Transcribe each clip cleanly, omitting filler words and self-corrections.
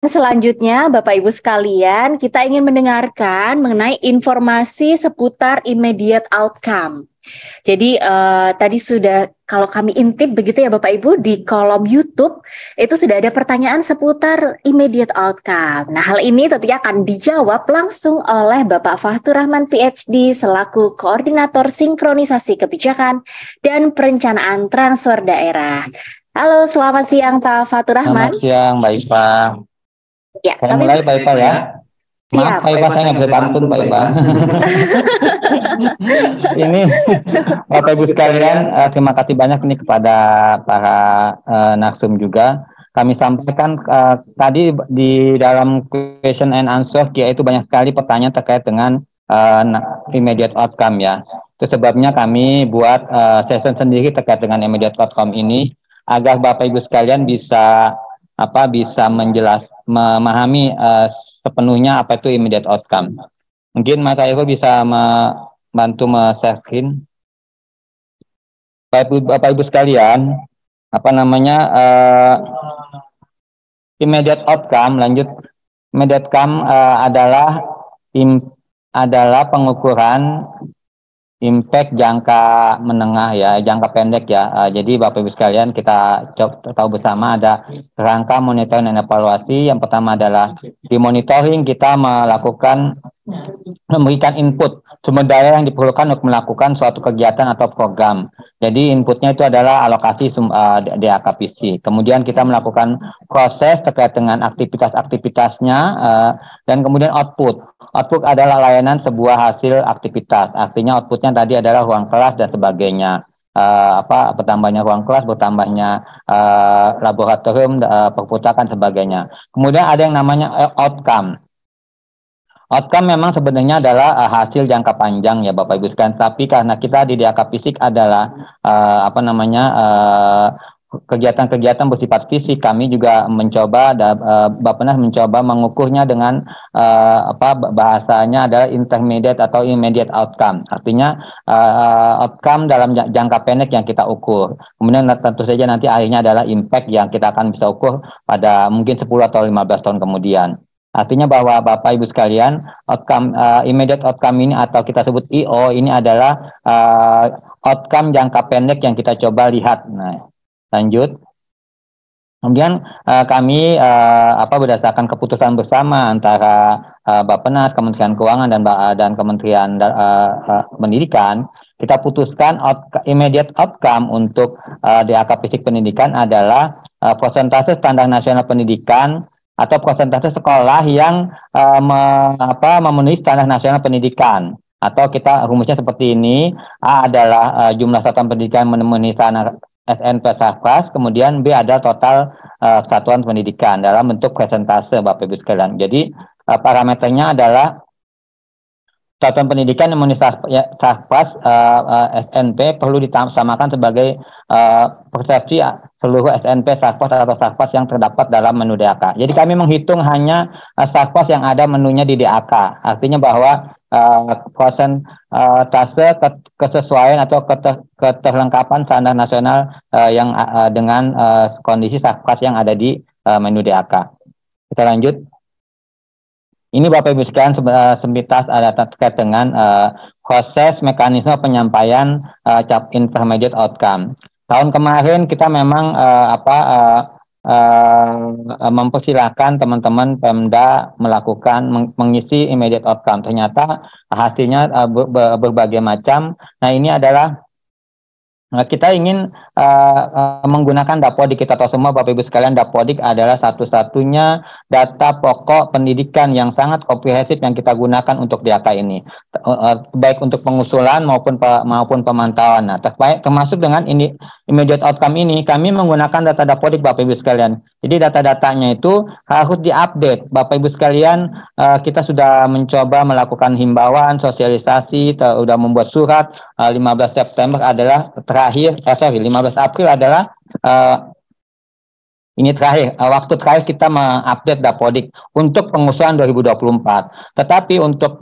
Selanjutnya, Bapak Ibu sekalian, kita ingin mendengarkan mengenai informasi seputar immediate outcome. Jadi tadi sudah kalau kami intip begitu ya Bapak Ibu di kolom YouTube itu sudah ada pertanyaan seputar immediate outcome. Nah, hal ini tentunya akan dijawab langsung oleh Bapak Fathur Rahman PhD selaku Koordinator Sinkronisasi Kebijakan dan Perencanaan Transfer Daerah. Halo, selamat siang Pak Fathur Rahman. Selamat siang, Mbak Ipa. Ya, Saya mulai Pak Ipa ya. Siap. Maaf Pak Ipa, saya nggak bisa pantun Pak Ipa. Ini Bapak Ibu sekalian, terima kasih banyak nih kepada para narsum juga. Kami sampaikan tadi di dalam question and answer, yaitu banyak sekali pertanyaan terkait dengan immediate outcome ya. Itu sebabnya kami buat session sendiri terkait dengan immediate outcome ini, agar Bapak Ibu sekalian bisa memahami sepenuhnya apa itu immediate outcome. Mungkin Mas Airo bisa membantu share screen. Bapak Ibu sekalian, immediate outcome immediate outcome adalah pengukuran impact jangka menengah ya, jangka pendek ya. Jadi Bapak Ibu sekalian, kita tahu bersama ada rangka monitoring dan evaluasi. Yang pertama adalah di monitoring kita memberikan input sumber daya yang diperlukan untuk melakukan suatu kegiatan atau program. Jadi inputnya itu adalah alokasi DAK PC. Kemudian kita melakukan proses terkait dengan aktivitas-aktivitasnya dan kemudian output. Output adalah layanan sebuah hasil aktivitas. Artinya outputnya tadi adalah ruang kelas dan sebagainya. Bertambahnya ruang kelas, bertambahnya laboratorium, perpustakaan sebagainya. Kemudian ada yang namanya outcome. Outcome memang sebenarnya adalah hasil jangka panjang ya Bapak Ibu sekalian. Tapi karena kita di DAK Fisik adalah kegiatan-kegiatan bersifat fisik, kami juga mencoba Bappenas mencoba mengukurnya dengan bahasanya adalah intermediate atau immediate outcome. Artinya outcome dalam jangka pendek yang kita ukur. Kemudian tentu saja nanti akhirnya adalah impact yang kita akan bisa ukur pada mungkin 10 atau 15 tahun kemudian. Artinya bahwa Bapak Ibu sekalian, immediate outcome ini atau kita sebut IO ini adalah outcome jangka pendek yang kita coba lihat. Nah, lanjut. Kemudian kami berdasarkan keputusan bersama antara Bappenas, Kementerian Keuangan dan Kementerian Pendidikan, kita putuskan immediate outcome untuk DAK Fisik Pendidikan adalah persentase standar nasional pendidikan atau persentase sekolah yang memenuhi standar nasional pendidikan. Atau kita rumusnya seperti ini, A adalah jumlah satuan pendidikan memenuhi standar SNP Sarpras, kemudian B ada total satuan pendidikan dalam bentuk persentase Bapak Ibu sekalian. Jadi parameternya adalah satuan pendidikan yang memenuhi Sarpras SNP perlu disamakan sebagai persepsi seluruh SNP Sarpras atau Sarpras yang terdapat dalam menu DAK. Jadi kami menghitung hanya Sarpras yang ada menunya di DAK. Artinya bahwa persentase kesesuaian atau keterlengkapan standar nasional yang dengan kondisi Sarpras yang ada di menu DAK. Kita lanjut. Ini Bapak Ibu sekalian sepintas ada terkait dengan proses mekanisme penyampaian intermediate outcome. Tahun kemarin kita memang mempersilahkan teman-teman Pemda melakukan mengisi immediate outcome. Ternyata hasilnya berbagai macam. Nah, ini adalah kita ingin menggunakan Dapodik. Kita tahu semua Bapak Ibu sekalian, Dapodik adalah satu-satunya data pokok pendidikan yang sangat komprehensif yang kita gunakan untuk DAK ini, baik untuk pengusulan maupun pemantauan. Nah, termasuk dengan ini immediate outcome ini, kami menggunakan data Dapodik Bapak Ibu sekalian. Jadi data-datanya itu harus diupdate. Bapak Ibu sekalian, kita sudah mencoba melakukan himbauan, sosialisasi, sudah membuat surat. 15 September adalah 15 April adalah Ini terakhir, waktu terakhir kita mengupdate Dapodik untuk pengusulan 2024. Tetapi untuk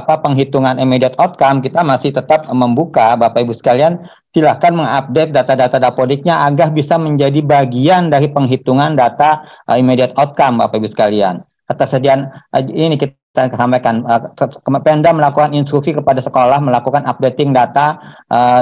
penghitungan immediate outcome, kita masih tetap membuka, Bapak Ibu sekalian, silakan mengupdate data-data Dapodiknya agar bisa menjadi bagian dari penghitungan data immediate outcome, Bapak Ibu sekalian. Ketersediaan ini kita sampaikan, Pemda melakukan instruksi kepada sekolah melakukan updating data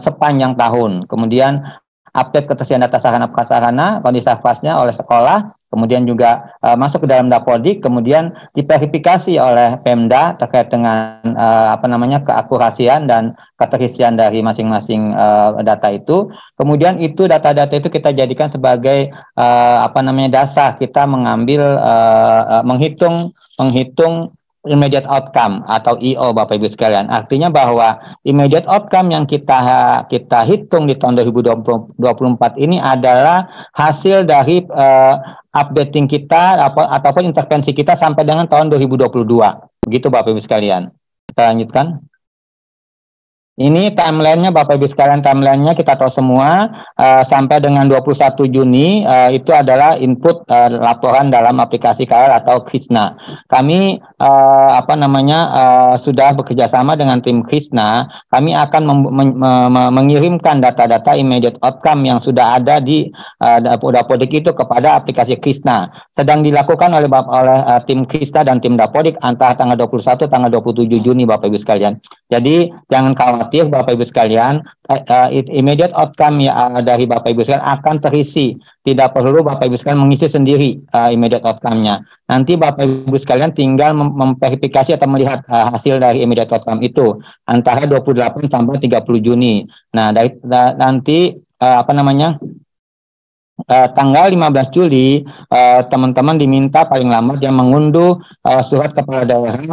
sepanjang tahun. Kemudian update ketersediaan data sarana prasarana kondisi pasnya oleh sekolah, kemudian juga masuk ke dalam Dapodik, kemudian diverifikasi oleh Pemda terkait dengan keakurasian dan keterisian dari masing-masing data itu. Kemudian itu data-data itu kita jadikan sebagai dasar kita mengambil menghitung immediate outcome atau IO, Bapak Ibu sekalian. Artinya bahwa immediate outcome yang kita hitung di tahun 2024 ini adalah hasil dari updating kita ataupun intervensi kita sampai dengan tahun 2022. Begitu Bapak Ibu sekalian. Kita lanjutkan. Ini timeline-nya Bapak Ibu sekalian, timeline-nya kita tahu semua sampai dengan 21 Juni itu adalah input laporan dalam aplikasi KL atau Krisna. Kami sudah bekerjasama dengan tim Krisna. Kami akan mengirimkan data-data immediate outcome yang sudah ada di Dapodik itu kepada aplikasi Krisna. Sedang dilakukan oleh tim Krisna dan tim Dapodik antara tanggal 21 tanggal 27 Juni Bapak Ibu sekalian. Jadi jangan khawatir Bapak Ibu sekalian, immediate outcome dari Bapak Ibu sekalian akan terisi. Tidak perlu Bapak Ibu sekalian mengisi sendiri immediate outcome-nya. Nanti Bapak Ibu sekalian tinggal memverifikasi atau melihat hasil dari immediate outcome itu antara 28 sampai 30 Juni. Nah, nanti tanggal 15 Juli teman-teman diminta paling lambat yang mengunduh surat kepala daerah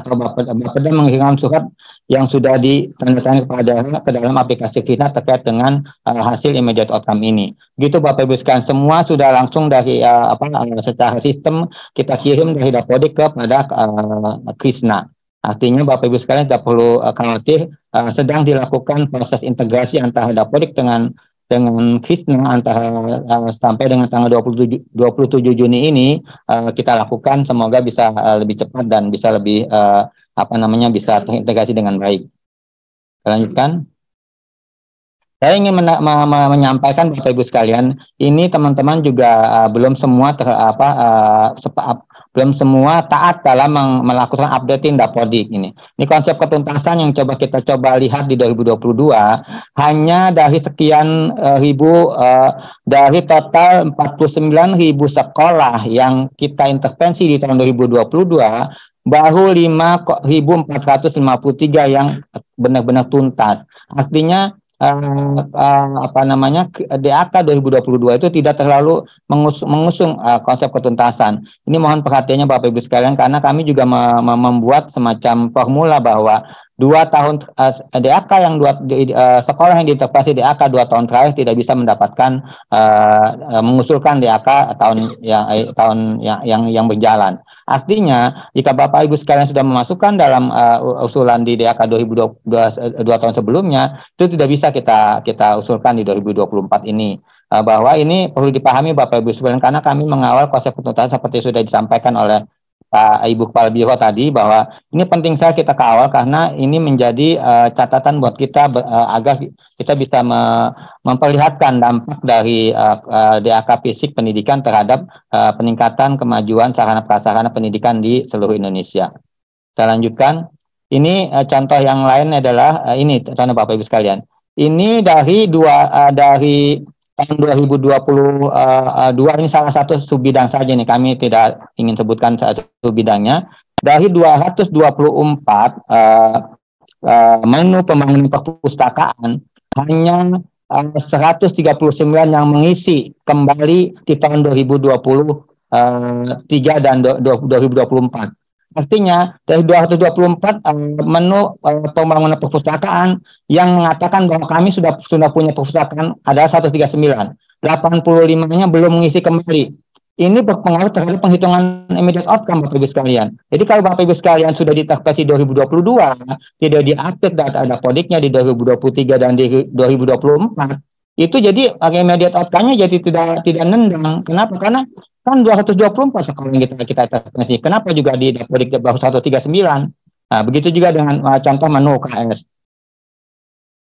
atau Bapeda mengirimkan surat yang sudah ditandatangani kepala daerah ke dalam aplikasi kita terkait dengan hasil immediate outcome ini. Gitu Bapak Ibu sekalian, semua sudah langsung dari secara sistem kita kirim dari Dapodik kepada Krisna. Artinya Bapak Ibu sekalian tidak perlu khawatir, sedang dilakukan proses integrasi antara Dapodik dengan Krisna antara sampai dengan tanggal 27 Juni ini kita lakukan, semoga bisa lebih cepat dan bisa lebih bisa terintegrasi dengan baik. Lanjutkan. Saya ingin menyampaikan Bapak Ibu sekalian, ini teman-teman juga belum semua taat dalam melakukan updating Dapodik ini. Ini konsep ketuntasan yang kita coba lihat di 2022, hanya dari sekian dari total 49.000 sekolah yang kita intervensi di tahun 2022, baru 5.453 yang benar-benar tuntas. Artinya DAK 2022 itu tidak terlalu mengusung konsep ketuntasan. Ini mohon perhatiannya Bapak Ibu sekalian, karena kami juga membuat semacam formula bahwa 2 tahun DAK sekolah yang diintervensi DAK 2 tahun terakhir tidak bisa mendapatkan mengusulkan DAK tahun yang berjalan. Artinya, jika Bapak Ibu sekalian sudah memasukkan dalam usulan di DAK 2022 tahun sebelumnya, itu tidak bisa kita usulkan di 2024 ini. Bahwa ini perlu dipahami Bapak Ibu sekalian, karena kami mengawal konsep ketuntasan seperti sudah disampaikan oleh Pak Ibu Kepala Biro tadi, bahwa ini penting sekali kita kawal karena ini menjadi catatan buat kita agar kita bisa memperlihatkan dampak dari DAK fisik pendidikan terhadap peningkatan kemajuan sarana prasarana pendidikan di seluruh Indonesia. Kita lanjutkan. Ini contoh yang lain adalah ini contoh Bapak Ibu sekalian. Ini dari tahun 2022 ini salah satu subbidang saja nih, kami tidak ingin sebutkan satu bidangnya. Dari 224 menu pembangunan perpustakaan, hanya 139 yang mengisi kembali di tahun 2023 dan 2024. Artinya dari 224 menu pembangunan perpustakaan yang mengatakan bahwa kami sudah punya perpustakaan adalah 139. 85-nya belum mengisi kembali. Ini berpengaruh terhadap penghitungan immediate outcome Bapak Ibu sekalian. Jadi kalau Bapak Ibu sekalian sudah diintervensi 2022, tidak diupdate data Dapodiknya di 2023 dan di 2024, itu jadi immediate outcome-nya jadi tidak nendang. Kenapa? Karena kan 224 sekolah yang kita testimasi. Kenapa juga di Dapodik baru 139? Nah, begitu juga dengan contoh menu UKS.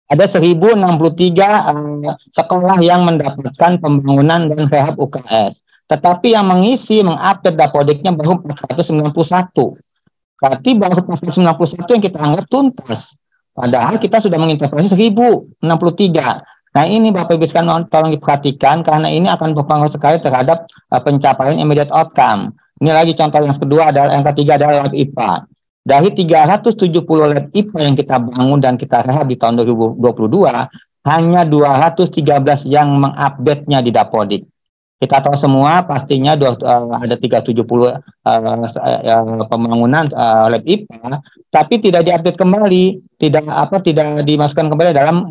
Ada 1063 sekolah yang mendapatkan pembangunan dan rehab UKS. Tetapi yang mengupdate Dapodiknya baru 491. Berarti baru 491 yang kita anggap tuntas. Padahal kita sudah mengintervensi 1063. Nah ini Bapak Ibu sekalian tolong diperhatikan karena ini akan berpengaruh sekali terhadap pencapaian immediate outcome. Ini lagi contoh yang kedua adalah yang ketiga adalah lab IPA. Dari 370 lab IPA yang kita bangun dan kita rehab di tahun 2022, hanya 213 yang mengupdate-nya di Dapodik. Kita tahu semua pastinya ada 370 pembangunan lab IPA, tapi tidak diupdate kembali, tidak dimasukkan kembali dalam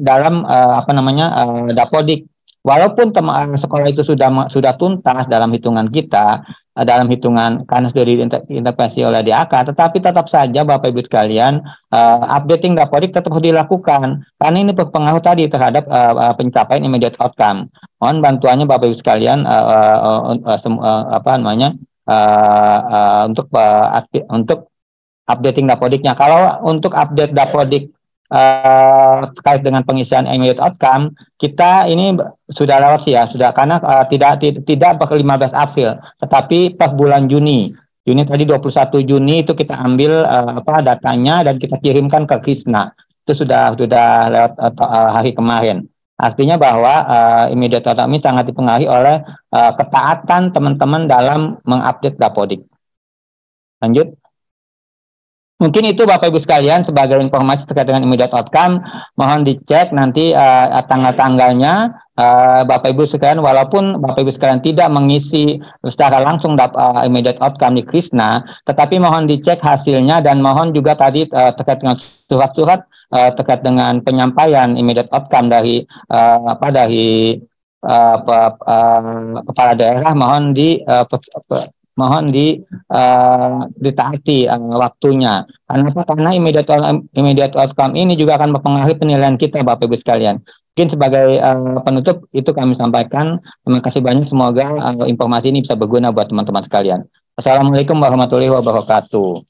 Dapodik. Walaupun sekolah itu sudah tuntas dalam hitungan kita, dalam hitungan karena sudah diintervensi oleh DAK, tetapi tetap saja Bapak Ibu sekalian updating Dapodik tetap harus dilakukan karena ini berpengaruh tadi terhadap pencapaian immediate outcome. Mohon bantuannya Bapak Ibu sekalian untuk updating Dapodiknya. Kalau untuk update Dapodik terkait dengan pengisian immediate outcome, kita ini sudah lewat karena tidak per 15 April, tetapi per bulan Juni. Juni tadi 21 Juni itu kita ambil datanya dan kita kirimkan ke Krisna. Itu sudah lewat hari kemarin. Artinya bahwa immediate outcome ini sangat dipengaruhi oleh ketaatan teman-teman dalam mengupdate Dapodik. Lanjut. Mungkin itu Bapak Ibu sekalian sebagai informasi terkait dengan immediate outcome. Mohon dicek nanti tanggal-tanggalnya Bapak Ibu sekalian, walaupun Bapak Ibu sekalian tidak mengisi secara langsung immediate outcome di Krisna, tetapi mohon dicek hasilnya dan mohon juga tadi terkait dengan surat-surat terkait dengan penyampaian immediate outcome dari kepala daerah, mohon ditaati waktunya. Kenapa? Karena immediate outcome ini juga akan mempengaruhi penilaian kita Bapak Ibu sekalian. Mungkin sebagai penutup itu kami sampaikan. Terima kasih banyak, semoga informasi ini bisa berguna buat teman-teman sekalian. Assalamualaikum warahmatullahi wabarakatuh.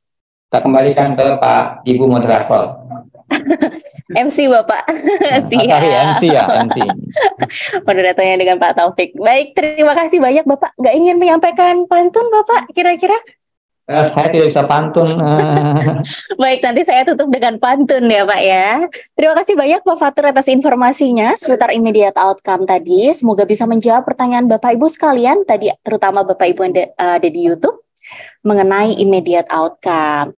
Kita kembalikan ke Pak Ibu Moderator. MC Bapak. Siap. MC ya, MC. Moderatornya dengan Pak Taufik. Baik, terima kasih banyak Bapak. Nggak ingin menyampaikan pantun Bapak kira-kira? Saya tidak bisa pantun. Baik, nanti saya tutup dengan pantun ya Pak ya. Terima kasih banyak Pak Fatur atas informasinya seputar immediate outcome tadi. Semoga bisa menjawab pertanyaan Bapak Ibu sekalian tadi, terutama Bapak Ibu yang ada di YouTube mengenai immediate outcome.